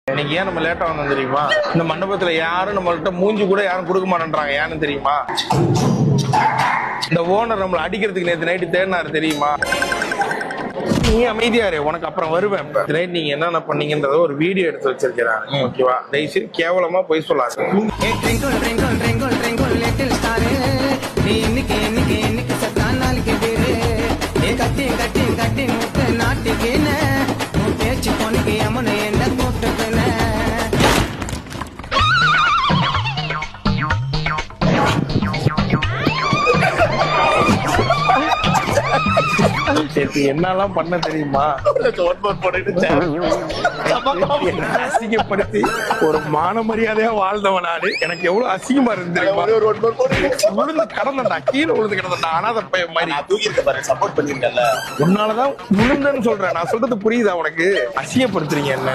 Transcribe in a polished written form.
இன்னைக்கு ஏன் நம்ம லேட்டா வந்தோம் தெரியுமா? இந்த மண்டபத்துல யாரும் நம்மள்ட்ட மூஞ்சி கூட யாரும் கொடுக்க மாட்டேன்றாங்க. ஏன்னு தெரியுமா? இந்த ஓனர் நம்மளை அடிக்கிறதுக்கு நேற்று நைட்டு தேடினாரு தெரியுமா? நீ அமைதியாரு, உனக்கு அப்புறம் வருவேன். இப்ப நைட் நீங்க என்னென்ன பண்ணீங்கன்றத ஒரு வீடியோ எடுத்து வச்சிருக்கிறாரு. ஓகேவா? தயவுசெய்து கேவலமா போய் சொல்லாது. என்னெல்லாம் பண்ண தெரியுமா? அசிங்கப்படுத்தி ஒரு மான மரியாதையா வாழ்ந்தவன் நாடு. எனக்கு எவ்வளவு அசிங்கமா இருந்து விழுந்து கடந்தா, கீழே விழுந்து கிடந்தா. அனாதை பையன் மாதிரி சப்போர்ட் பண்ணிருக்கல, உன்னாலதான் விழுந்தன்னு சொல்றேன். நான் சொல்றது புரியுதா உனக்கு? அசிங்கப்படுத்துறீங்க என்ன?